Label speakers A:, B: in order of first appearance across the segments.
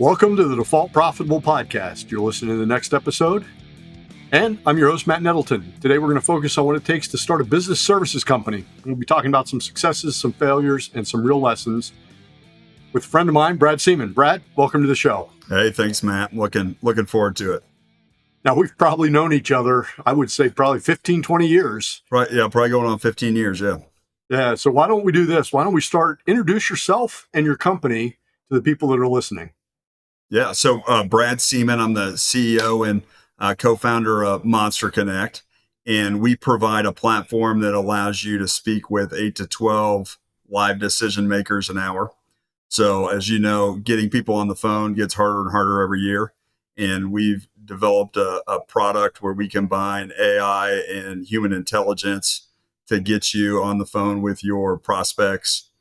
A: Welcome to the Default Profitable Podcast. You're listening to the next episode, and I'm your host, Matt Nettleton. Today, we're going to focus on what it takes to start a business services company. We'll be talking about some successes, some failures, and some real lessons with a friend of mine, Brad Seaman. Brad, welcome to the show.
B: Hey, thanks, Matt. Looking forward to it.
A: Now, we've probably known each other, I would say probably 15, 20 years.
B: Right, yeah, probably going on 15 years, yeah.
A: Yeah, so why don't we do this? Why don't we introduce yourself and your company to the people that are listening.
B: Yeah, so Brad Seaman, I'm the CEO and co-founder of Monster Connect, and we provide a platform that allows you to speak with 8 to 12 live decision makers an hour. So as you know, getting people on the phone gets harder and harder every year, and we've developed a product where we combine AI and human intelligence to get you on the phone with your prospects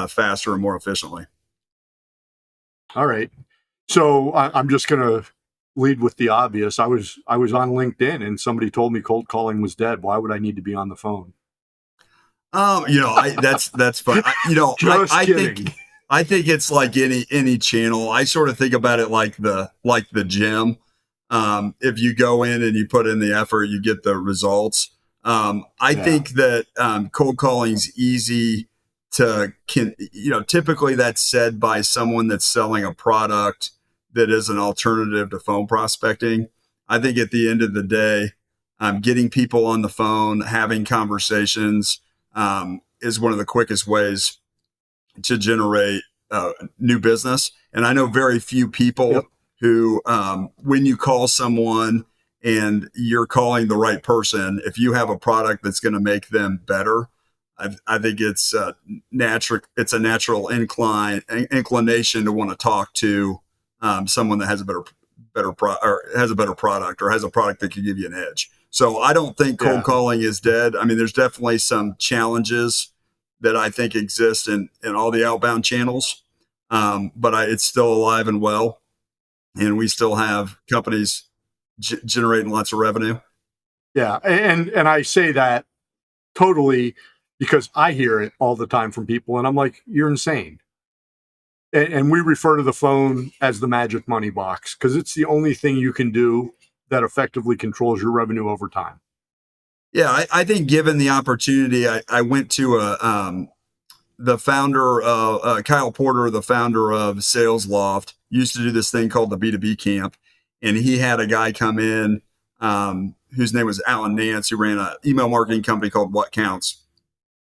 B: faster and more efficiently.
A: All right. So I'm just going to lead with the obvious. I was on LinkedIn and somebody told me cold calling was dead. Why would I need to be on the phone?
B: That's fun. I think it's like any channel. I sort of think about it like the gym. If you go in and you put in the effort, you get the results. I think that cold calling is easy typically that's said by someone that's selling a product that is an alternative to phone prospecting. I think at the end of the day, getting people on the phone, having conversations is one of the quickest ways to generate new business. And I know very few people who, when you call someone and you're calling the right person, if you have a product that's going to make them better, I think it's natural. It's a natural inclination to want to talk to someone that has a better has a better product or has a product that can give you an edge. So I don't think cold calling is dead. I mean, there's definitely some challenges that I think exist in all the outbound channels, but it's still alive and well, and we still have companies generating lots of revenue.
A: Yeah, and I say that totally because I hear it all the time from people, and I'm like, you're insane. And we refer to the phone as the magic money box because it's the only thing you can do that effectively controls your revenue over time.
B: Yeah, I think given the opportunity, I went to the founder of Kyle Porter, the founder of Sales Loft, used to do this thing called the B2B camp. And he had a guy come in whose name was Alan Nance, who ran an email marketing company called What Counts.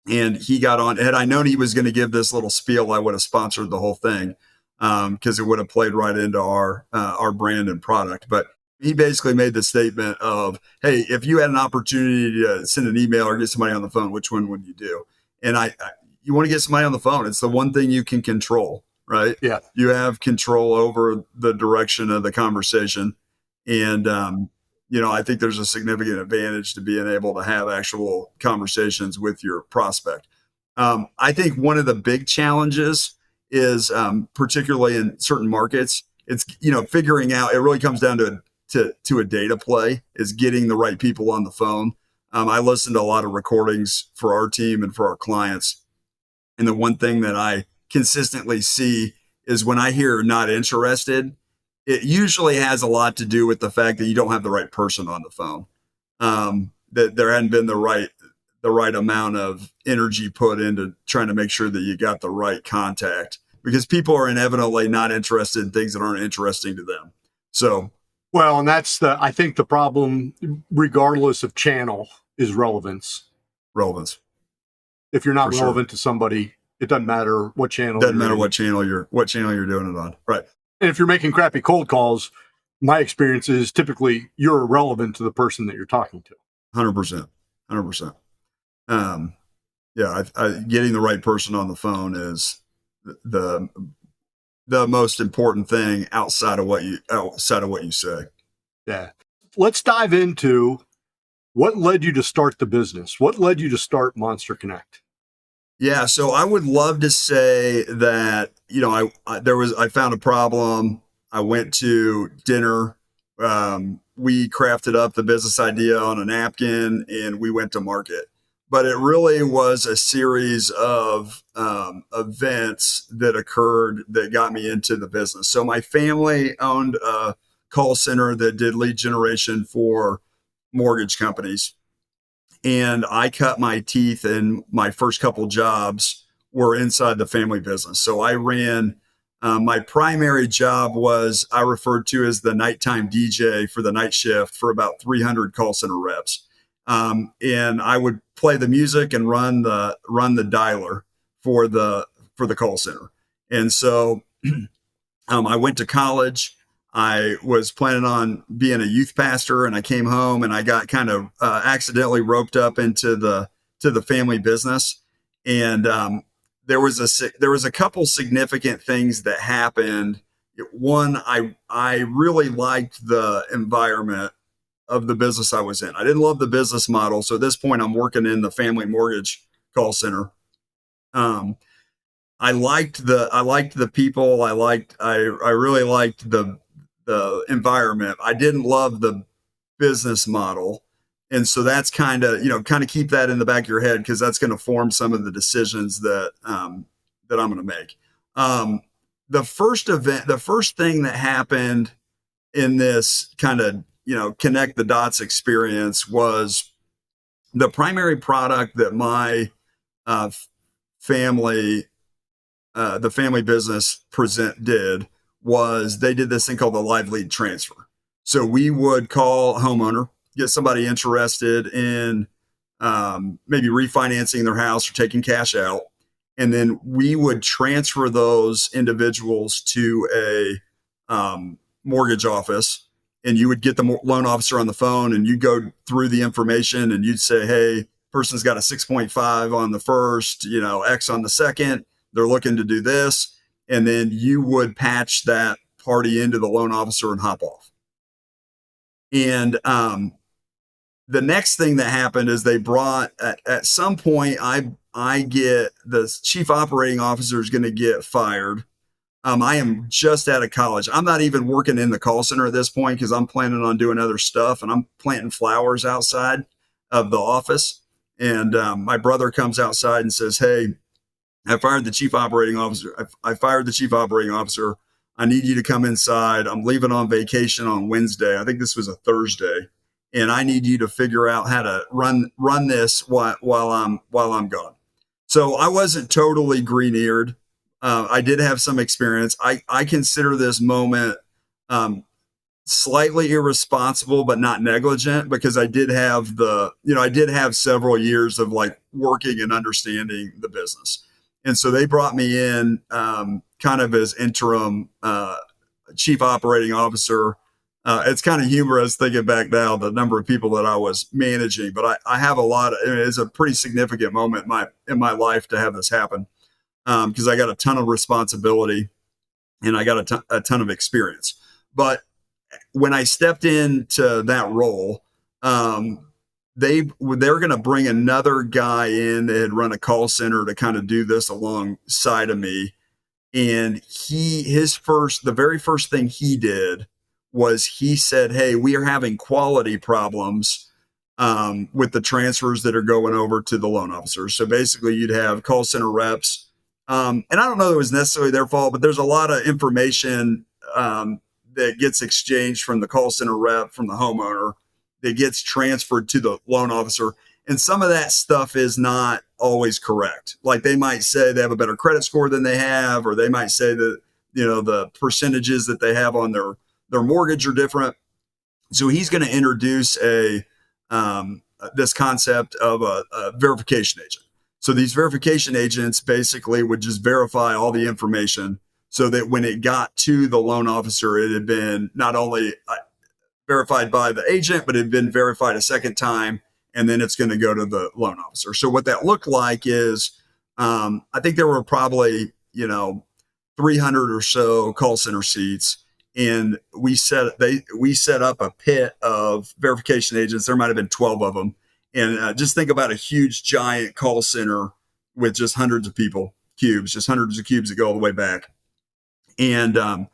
B: And he got on. Had I known he was going to give this little spiel, I would have sponsored the whole thing because it would have played right into our brand and product. But he basically made the statement of, hey, if you had an opportunity to send an email or get somebody on the phone, which one would you do? And you want to get somebody on the phone. It's the one thing you can control, right?
A: Yeah.
B: You have control over the direction of the conversation. And, I think there's a significant advantage to being able to have actual conversations with your prospect. I think one of the big challenges is, particularly in certain markets, it's, figuring out, it really comes down to a data play, is getting the right people on the phone. I listen to a lot of recordings for our team and for our clients. And the one thing that I consistently see is when I hear not interested, it usually has a lot to do with the fact that you don't have the right person on the phone. That there hadn't been the right amount of energy put into trying to make sure that you got the right contact, because people are inevitably not interested in things that aren't interesting to them. So,
A: well, and I think the problem, regardless of channel, is relevance.
B: Relevance.
A: If you're not relevant to somebody, it doesn't matter what channel.
B: Doesn't matter what channel you're doing it on. Right.
A: And if you're making crappy cold calls, my experience is typically you're irrelevant to the person that you're talking to.
B: 100%. 100%. Getting the right person on the phone is the most important thing outside of what you say.
A: Yeah. Let's dive into what led you to start the business. What led you to start Monster Connect?
B: Yeah, so I would love to say that, I found a problem. I went to dinner. We crafted up the business idea on a napkin and we went to market. but it really was a series of events that occurred that got me into the business. So my family owned a call center that did lead generation for mortgage companies. And I cut my teeth in my first couple jobs were inside the family business. So I ran, my primary job was I referred to as the nighttime DJ for the night shift for about 300 call center reps. And I would play the music and run the dialer for the call center. And so I went to college. I was planning on being a youth pastor, and I came home and I got kind of accidentally roped up into the family business. And there was a couple significant things that happened. One, I really liked the environment of the business I was in. I didn't love the business model, so at this point, I'm working in the family mortgage call center. Um, I liked the people. I really liked the environment. I didn't love the business model. And so that's kind of keep that in the back of your head, because that's going to form some of the decisions that I'm going to make. The first thing that happened in this kind of, connect the dots experience was the primary product that my uh, family the family business did was they did this thing called the live lead transfer. So we would call a homeowner, get somebody interested in maybe refinancing their house or taking cash out, and then we would transfer those individuals to a mortgage office. And you would get the loan officer on the phone, and you go through the information, and you'd say, "Hey, person's got a 6.5 on the first, X on the second. They're looking to do this." And then you would patch that party into the loan officer and hop off. And the next thing that happened is they brought, at some point, I get the chief operating officer is going to get fired. I am just out of college. I'm not even working in the call center at this point, because I'm planning on doing other stuff, and I'm planting flowers outside of the office. And my brother comes outside and says, "Hey, I fired the chief operating officer. I fired the chief operating officer. I need you to come inside. I'm leaving on vacation on Wednesday. I think this was a Thursday, and I need you to figure out how to run this while I'm gone." So I wasn't totally green-eared. I did have some experience. I consider this moment slightly irresponsible, but not negligent, because I did have several years of like working and understanding the business. And so they brought me in kind of as interim chief operating officer. It's kind of humorous thinking back now, the number of people that I was managing, but I have it's a pretty significant moment in my life to have this happen, because I got a ton of responsibility and I got a ton of experience. But when I stepped into that role, they're going to bring another guy in that had run a call center to kind of do this alongside of me. And the very first thing he did was he said, "Hey, we are having quality problems with the transfers that are going over to the loan officers." So basically you'd have call center reps. And I don't know that it was necessarily their fault, but there's a lot of information that gets exchanged from the call center rep, from the homeowner, that gets transferred to the loan officer. And some of that stuff is not always correct. Like they might say they have a better credit score than they have, or they might say that, the percentages that they have on their mortgage are different. So he's going to introduce this concept of a verification agent. So these verification agents basically would just verify all the information, so that when it got to the loan officer, it had been not only verified by the agent, but it had been verified a second time, and then it's going to go to the loan officer. So what that looked like is, I think there were probably 300 or so call center seats, and we set up a pit of verification agents. There might have been 12 of them, and just think about a huge, giant call center with just hundreds of cubes that go all the way back. And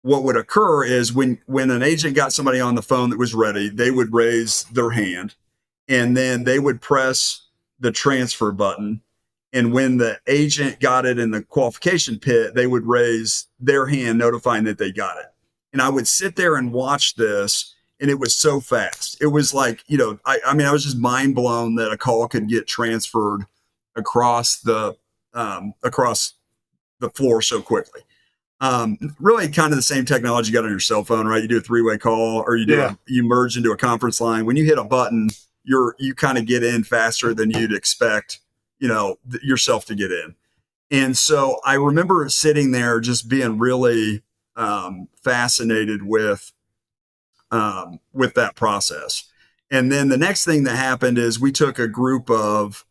B: what would occur is when an agent got somebody on the phone that was ready, they would raise their hand, and then they would press the transfer button. And when the agent got it in the qualification pit, they would raise their hand notifying that they got it. And I would sit there and watch this, and it was so fast. It was like, I mean, I was just mind blown that a call could get transferred across the floor so quickly. Really kind of the same technology you got on your cell phone, right? You do a 3-way call, or you merge into a conference line. When you hit a button, you kind of get in faster than you'd expect, yourself to get in. And so I remember sitting there just being really fascinated with that process. And then the next thing that happened is we took a group of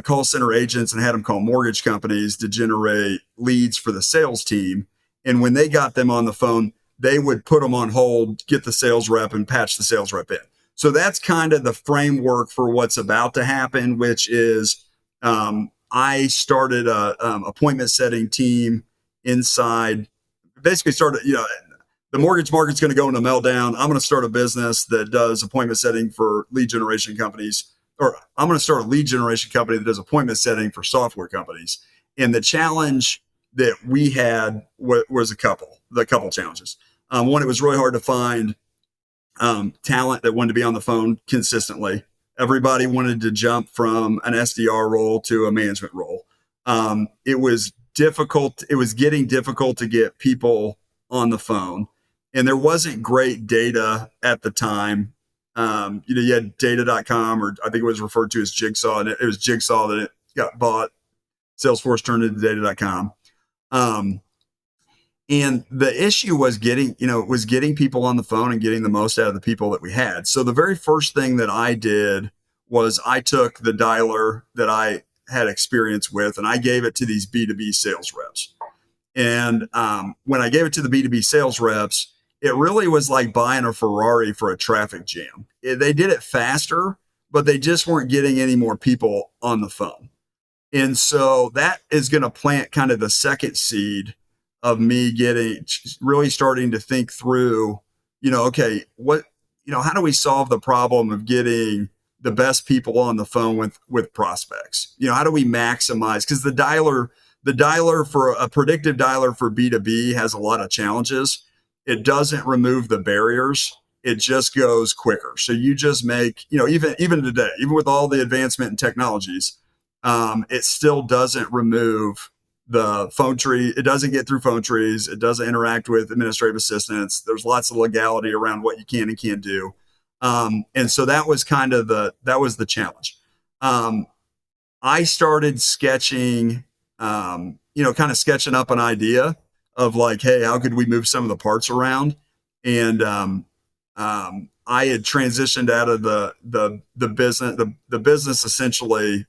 B: call center agents and had them call mortgage companies to generate leads for the sales team. And when they got them on the phone, they would put them on hold, get the sales rep, and patch the sales rep in. So that's kind of the framework for what's about to happen, which is I started a appointment setting team inside. Basically started, the mortgage market's going to go into meltdown. I'm going to start a business that does appointment setting for lead generation companies, or I'm going to start a lead generation company that does appointment setting for software companies. And the challenge that we had was a couple challenges. One, it was really hard to find talent that wanted to be on the phone consistently. Everybody wanted to jump from an SDR role to a management role. It was difficult. It was getting difficult to get people on the phone, and there wasn't great data at the time. You had data.com, or I think it was referred to as Jigsaw, and it was Jigsaw that it got bought. Salesforce turned into data.com. And the issue was getting people on the phone and getting the most out of the people that we had. So the very first thing that I did was I took the dialer that I had experience with, and I gave it to these B2B sales reps. And when I gave it to the B2B sales reps, it really was like buying a Ferrari for a traffic jam. They did it faster, but they just weren't getting any more people on the phone. And so that is going to plant kind of the second seed of me really starting to think through, okay, how do we solve the problem of getting the best people on the phone with prospects? How do we maximize? Because the dialer for a predictive dialer for B2B has a lot of challenges. It doesn't remove the barriers. It just goes quicker. So you just make, even today, even with all the advancement in technologies, it still doesn't remove the phone tree. It doesn't get through phone trees. It doesn't interact with administrative assistants. There's lots of legality around what you can and can't do. And so that was kind of the challenge. I started sketching, kind of sketching up an idea of like, hey, how could we move some of the parts around? And I had transitioned out of the business. The business essentially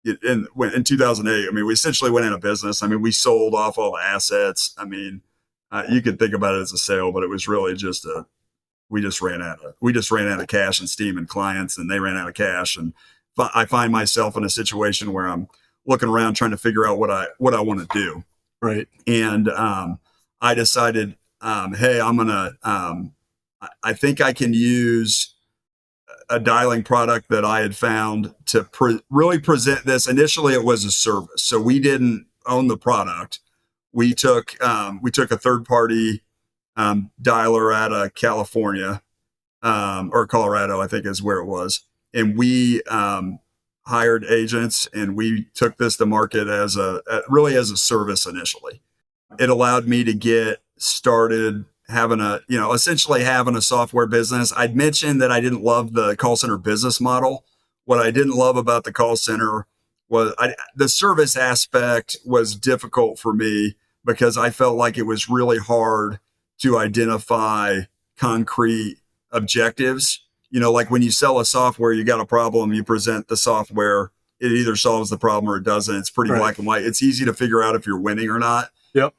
B: in 2008. I mean, we essentially went out of business. I mean, we sold off all the assets. I mean, you could think about it as a sale, but it was really just we just ran out of cash and steam and clients, and they ran out of cash. And I find myself in a situation where I'm looking around trying to figure out what I want to do.
A: Right.
B: And I decided, hey, I think I can use a dialing product that I had found to really present this. Initially, it was a service, so we didn't own the product. We took a third party dialer out of California or Colorado, I think is where it was, and we hired agents, and we took this to market as really as a service initially. It allowed me to get started essentially having a software business. I'd mentioned that I didn't love the call center business model. What I didn't love about the call center was the service aspect was difficult for me because I felt like it was really hard to identify concrete objectives. Like when you sell a software, you got a problem, you present the software, it either solves the problem or it doesn't. It's pretty black and white. It's easy to figure out if you're winning or not.
A: Yep.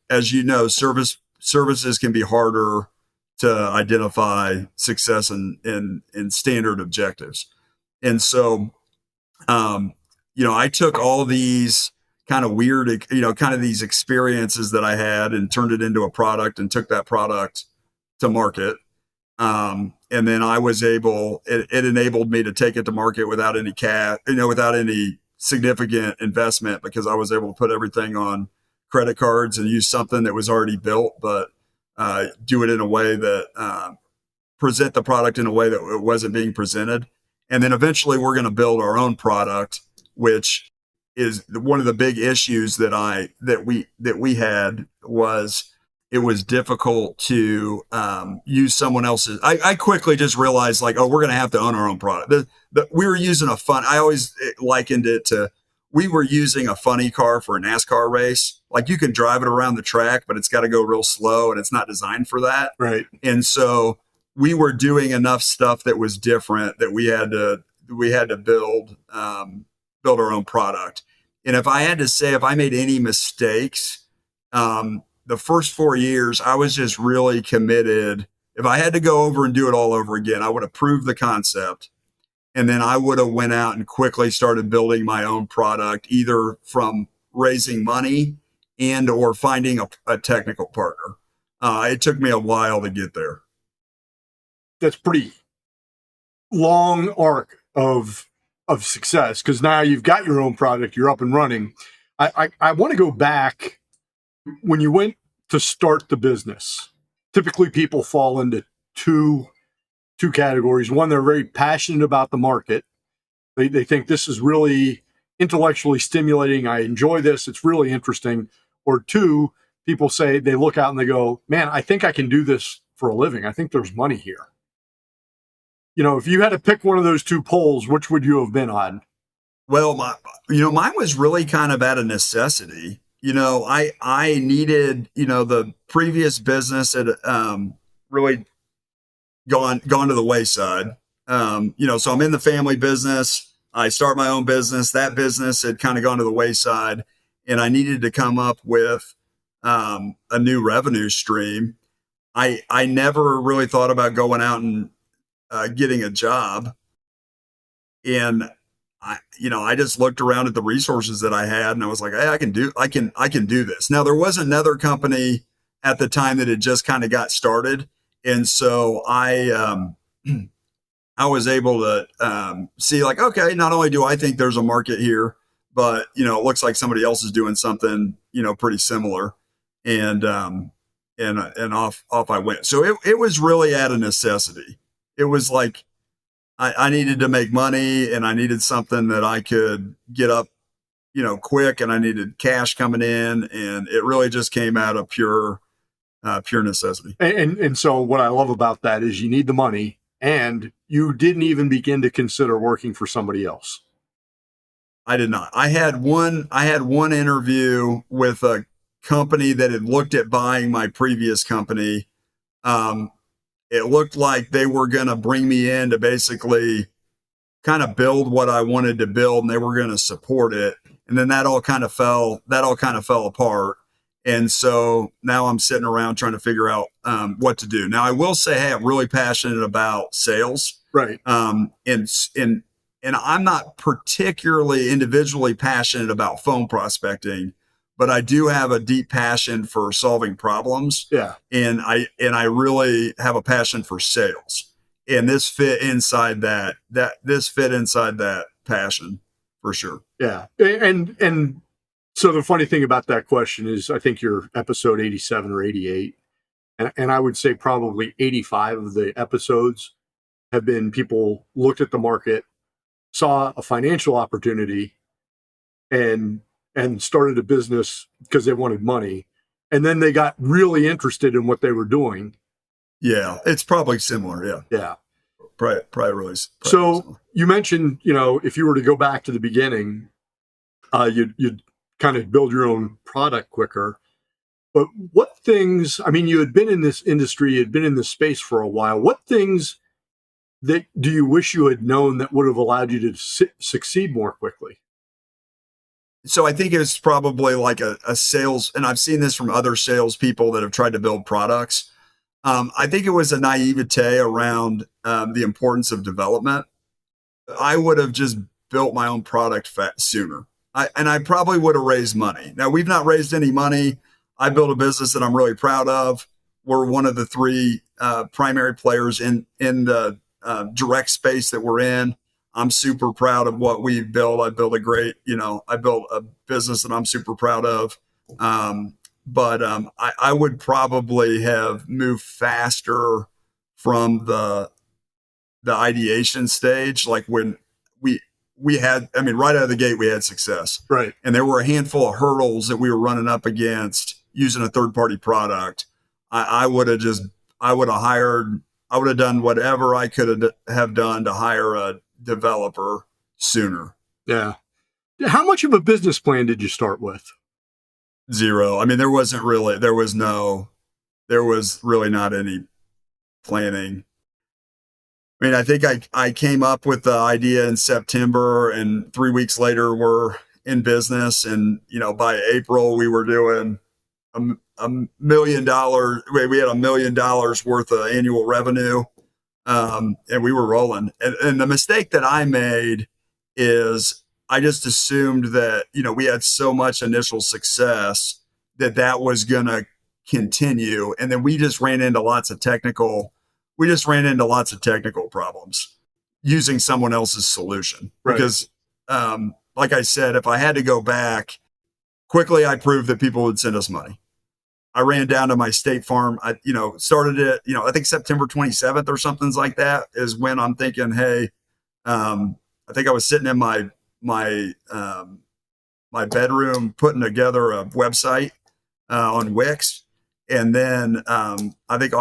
B: As you know, services can be harder to identify success in standard objectives. And so, I took all these kind of weird, kind of these experiences that I had and turned it into a product and took that product to market. And then I was able, it enabled me to take it to market without any cash, without any significant investment, because I was able to put everything on credit cards and use something that was already built, but do it in a way that present the product in a way that it wasn't being presented. And then eventually we're going to build our own product, which is one of the big issues that we had was it was difficult to use someone else's. I quickly just realized like, oh, we're going to have to own our own product. We were using I always likened it to, we were using a funny car for a NASCAR race. Like you can drive it around the track, but it's got to go real slow and it's not designed for that.
A: Right.
B: And so we were doing enough stuff that was different that we had to build our own product. And if I had to say, if I made any mistakes, the first 4 years, I was just really committed. If I had to go over and do it all over again, I would have proved the concept. And then I would have went out and quickly started building my own product, either from raising money and or finding a technical partner. It took me a while to get there.
A: That's pretty long arc of success, because now you've got your own product, you're up and running. I want to go back when you went to start the business. Typically people fall into two categories. One, they're very passionate about the market. They think this is really intellectually stimulating. I enjoy this. It's really interesting. Or two, people say, they look out and they go, man, I think I can do this for a living. I think there's money here. If you had to pick one of those two poles, which would you have been on?
B: Well, mine was really kind of out of necessity. I needed, the previous business had really gone to the wayside. So I'm in the family business. I start my own business. That business had kind of gone to the wayside, and I needed to come up with a new revenue stream. I never really thought about going out and getting a job. And I just looked around at the resources that I had, and I was like, hey, I can do this. Now there was another company at the time that had just kind of got started. And so I was able to see like, okay, not only do I think there's a market here, but it looks like somebody else is doing something, pretty similar. And off I went. So it was really out of necessity. It was like, I needed to make money, and I needed something that I could get up, quick, and I needed cash coming in, and it really just came out of pure necessity.
A: And so what I love about that is you need the money, and you didn't even begin to consider working for somebody else.
B: I did not. I had one interview with a company that had looked at buying my previous company. It looked like they were going to bring me in to basically kind of build what I wanted to build, and they were going to support it. And then that all kind of fell apart. And so now I'm sitting around trying to figure out what to do. Now I will say, hey, I'm really passionate about sales.
A: Right.
B: And I'm not particularly individually passionate about phone prospecting, but I do have a deep passion for solving problems.
A: Yeah.
B: And I really have a passion for sales. And this fit inside that passion for sure.
A: Yeah. And so the funny thing about that question is, I think you're episode 87 or 88. And I would say probably 85 of the episodes have been people looked at the market, saw a financial opportunity, and started a business because they wanted money. And then they got really interested in what they were doing.
B: Yeah, it's probably similar. Yeah.
A: Yeah.
B: Probably really.
A: So similar. You mentioned, if you were to go back to the beginning, you'd kind of build your own product quicker. But what things, you had been in this industry, you had been in this space for a while. What things that do you wish you had known that would have allowed you to succeed more quickly?
B: So I think it was probably like a sales, and I've seen this from other salespeople that have tried to build products. I think it was a naivete around the importance of development. I would have just built my own product sooner. I probably would have raised money. Now, we've not raised any money. I built a business that I'm really proud of. we're one of the three primary players in the direct space that we're in. I'm super proud of what we've built. I built a business that I'm super proud of. But I would probably have moved faster from the ideation stage, like when we had, I mean, right out of the gate, we had success.
A: Right.
B: And there were a handful of hurdles that we were running up against using a third party product. I would have done whatever I could have done to hire a developer sooner.
A: Yeah. How much of a business plan did you start with?
B: Zero. I mean, there was really not any planning. I mean, I think I came up with the idea in September, and 3 weeks later we're in business. And, by April we were doing $1 million. We had $1 million worth of annual revenue. And we were rolling. And the mistake that I made is I just assumed that, we had so much initial success that was going to continue. And then we just ran into lots of technical problems using someone else's solution.
A: Right.
B: Because, like I said, if I had to go back quickly, I proved that people would send us money. I ran down to my State Farm. I started it, I think September 27th or something like that is when I'm thinking, hey, I think I was sitting in my bedroom putting together a website on Wix. And then I think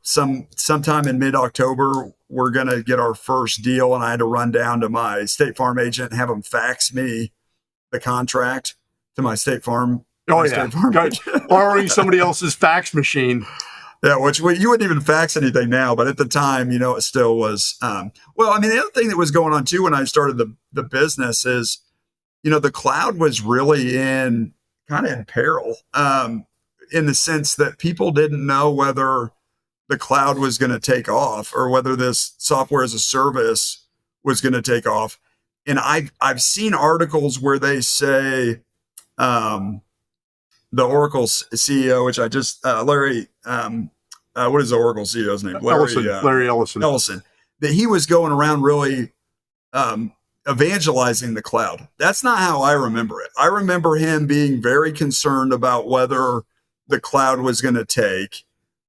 B: sometime in mid-October, we're going to get our first deal. And I had to run down to my State Farm agent and have them fax me the contract to my State Farm.
A: Oh, yeah. Borrowing somebody else's fax machine.
B: Yeah, which you wouldn't even fax anything now. But at the time, it still was. The other thing that was going on, too, when I started the business is, the cloud was really kind of in peril. In the sense that people didn't know whether the cloud was going to take off or whether this software as a service was going to take off. And I've seen articles where they say the Oracle CEO, which I just Larry, what is the Oracle CEO's name?
A: Larry Ellison.
B: That he was going around really evangelizing the cloud. That's not how I remember it. I remember him being very concerned about whether the cloud was going to take.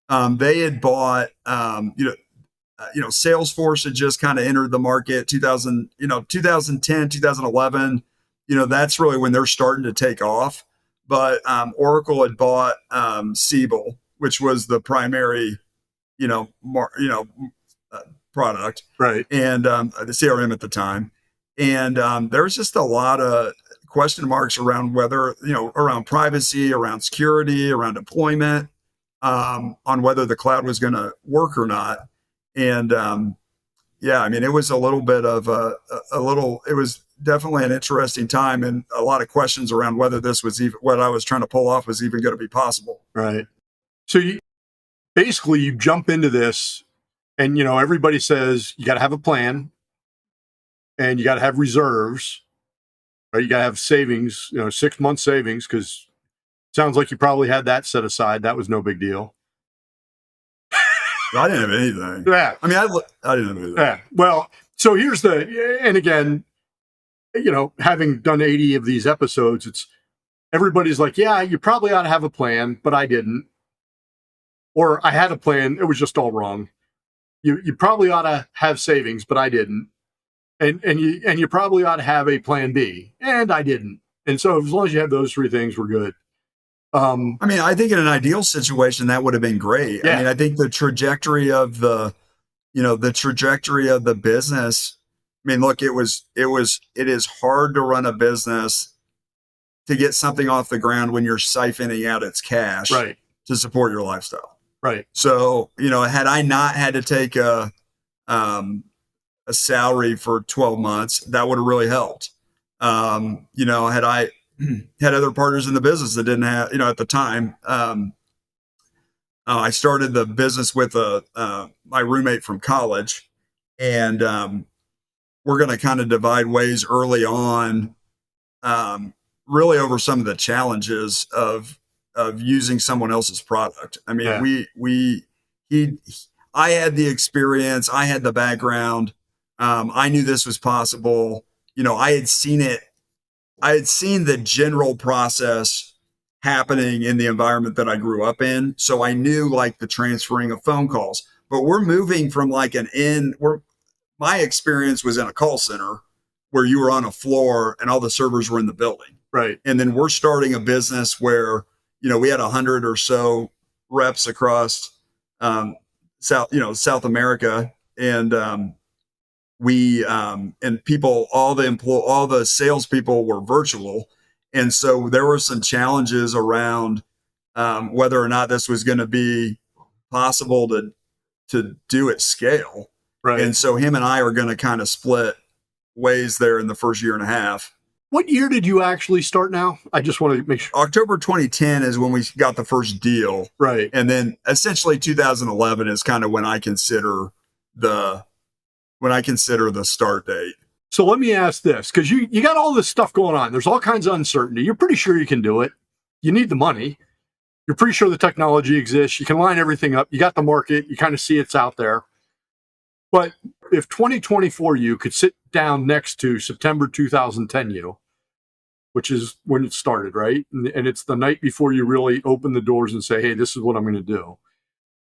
B: They had bought, Salesforce had just kind of entered the market 2010, 2011. That's really when they're starting to take off. But Oracle had bought Siebel, which was the primary, product,
A: right?
B: And the CRM at the time. And there was just a lot of question marks around whether, around privacy, around security, around deployment, on whether the cloud was going to work or not. And it was a little bit of it was definitely an interesting time and a lot of questions around whether this was even what I was trying to pull off was even going to be possible.
A: Right. So you jump into this and, everybody says you got to have a plan and you got to have reserves. Right, you got to have savings, 6 months savings, because it sounds like you probably had that set aside. That was no big deal.
B: I didn't have anything.
A: Yeah.
B: I mean, I didn't have anything.
A: Yeah. Well, so and again, having done 80 of these episodes, everybody's like, yeah, you probably ought to have a plan, but I didn't. Or I had a plan. It was just all wrong. You probably ought to have savings, but I didn't. And you probably ought to have a plan B, and I didn't. And so as long as you have those three things, we're good.
B: I think in an ideal situation that would have been great.
A: Yeah.
B: I mean, I think the trajectory of the business. I mean, look, it is hard to run a business to get something off the ground when you're siphoning out its cash,
A: right,
B: to support your lifestyle.
A: Right.
B: So, had I not had to take a salary for 12 months, that would have really helped. Had I had other partners in the business that didn't have, at the time, I started the business with my roommate from college, and we're going to kind of divide ways early on, really over some of the challenges of of using someone else's product. I mean,
A: Yeah.
B: I had the experience, I had the background. I knew this was possible. I had seen it. I had seen the general process happening in the environment that I grew up in. So I knew like the transferring of phone calls, but we're moving from like my experience was in a call center where you were on a floor and all the servers were in the building.
A: Right.
B: And then we're starting a business where, we had 100 or so reps across South America. And and people, all the salespeople were virtual. And so there were some challenges around whether or not this was going to be possible to do at scale.
A: Right.
B: And so him and I are going to kind of split ways there in the first year and a half.
A: What year did you actually start now? I just want to make sure.
B: October 2010 is when we got the first deal.
A: Right.
B: And then essentially 2011 is kind of when I consider the start date.
A: So let me ask this, because you got all this stuff going on. There's all kinds of uncertainty. You're pretty sure you can do it. You need the money. You're pretty sure the technology exists. You can line everything up. You got the market. You kind of see it's out there. But if 2024 you could sit down next to September 2010 you, which is when it started, right? And it's the night before you really open the doors and say, hey, this is what I'm going to do.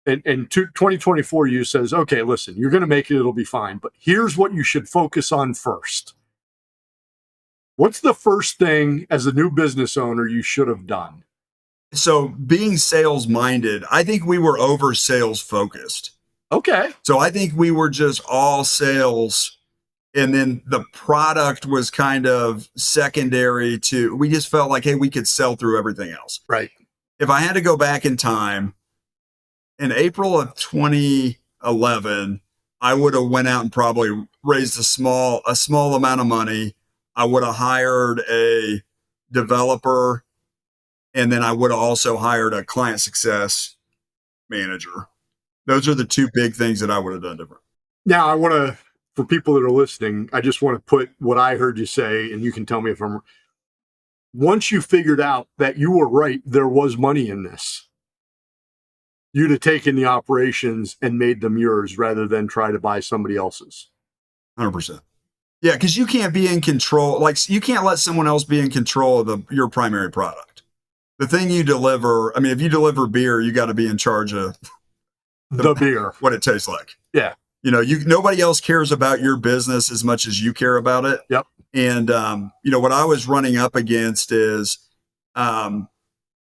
A: And 2024 you says, okay, listen, you're going to make it. It'll be fine. But here's what you should focus on first. What's the first thing as a new business owner you should have done?
B: So being sales minded, I think we were over sales focused.
A: Okay.
B: So I think we were just all sales. And then the product was kind of secondary we just felt like, hey, we could sell through everything else.
A: Right.
B: If I had to go back in time, in April of 2011, I would have went out and probably raised a small amount of money. I would have hired a developer, and then I would have also hired a client success manager. Those are the two big things that I would have done different.
A: Now, I want to, for people that are listening, I just want to put what I heard you say, and you can tell me if I'm. Once you figured out that you were right, there was money in this, you'd have taken the operations and made them yours rather than try to buy somebody else's.
B: 100%. Yeah, because you can't be in control. Like, you can't let someone else be in control of your primary product. The thing you deliver, I mean, if you deliver beer, you got to be in charge of
A: the beer,
B: what it tastes like.
A: Yeah.
B: Nobody else cares about your business as much as you care about it.
A: Yep.
B: And, what I was running up against is, and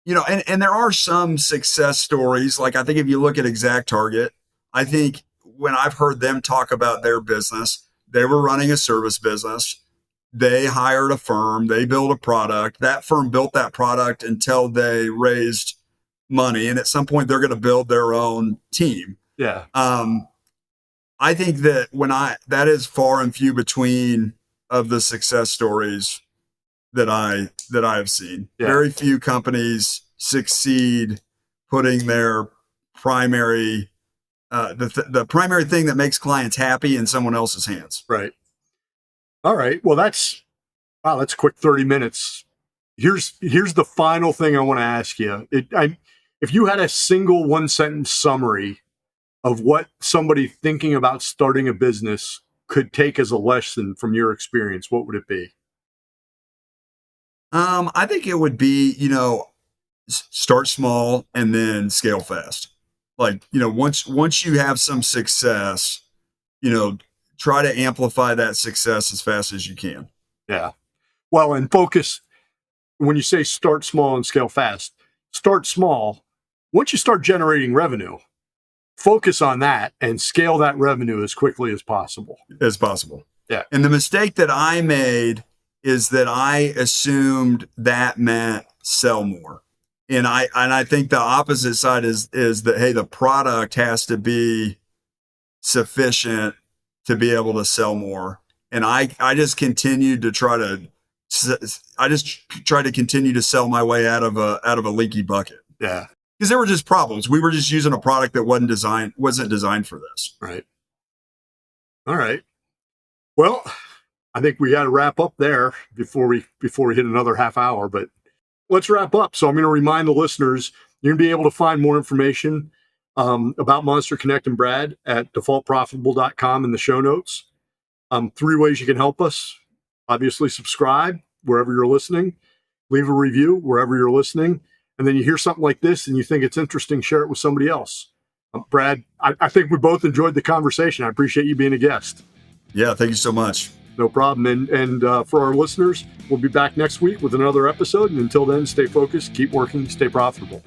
B: there are some success stories. Like, I think if you look at Exact Target, I think when I've heard them talk about their business, they were running a service business. They hired a firm, they built a product. That firm built that product until they raised money. And at some point they're going to build their own team.
A: Yeah.
B: I think that that is far and few between of the success stories that I have seen. Yeah. Very few companies succeed putting their primary, the primary thing that makes clients happy in someone else's hands.
A: Right. All right. Well, that's a quick 30 minutes. Here's the final thing I want to ask you. If you had a single 1-sentence summary of what somebody thinking about starting a business could take as a lesson from your experience, what would it be?
B: I think it would be, start small and then scale fast. Like, once you have some success, try to amplify that success as fast as you can.
A: Yeah. Well, and focus, when you say start small and scale fast, start small. Once you start generating revenue, focus on that and scale that revenue as quickly as possible.
B: Yeah. And the mistake that I made is that I assumed that meant sell more. And I think the opposite side is that, hey, the product has to be sufficient to be able to sell more. And I just continued to try to continue to sell my way out of a leaky bucket.
A: Yeah.
B: Because there were just problems. We were just using a product that wasn't designed for this.
A: Right. All right. Well, I think we got to wrap up there before we hit another half hour, but let's wrap up. So I'm going to remind the listeners, you're going to be able to find more information about Monster Connect and Brad at defaultprofitable.com in the show notes. 3 ways you can help us. Obviously, subscribe wherever you're listening, leave a review wherever you're listening, and then you hear something like this and you think it's interesting, share it with somebody else. Brad, I think we both enjoyed the conversation. I appreciate you being a guest.
B: Yeah, thank you so much.
A: No problem. And for our listeners, we'll be back next week with another episode. And until then, stay focused, keep working, stay profitable.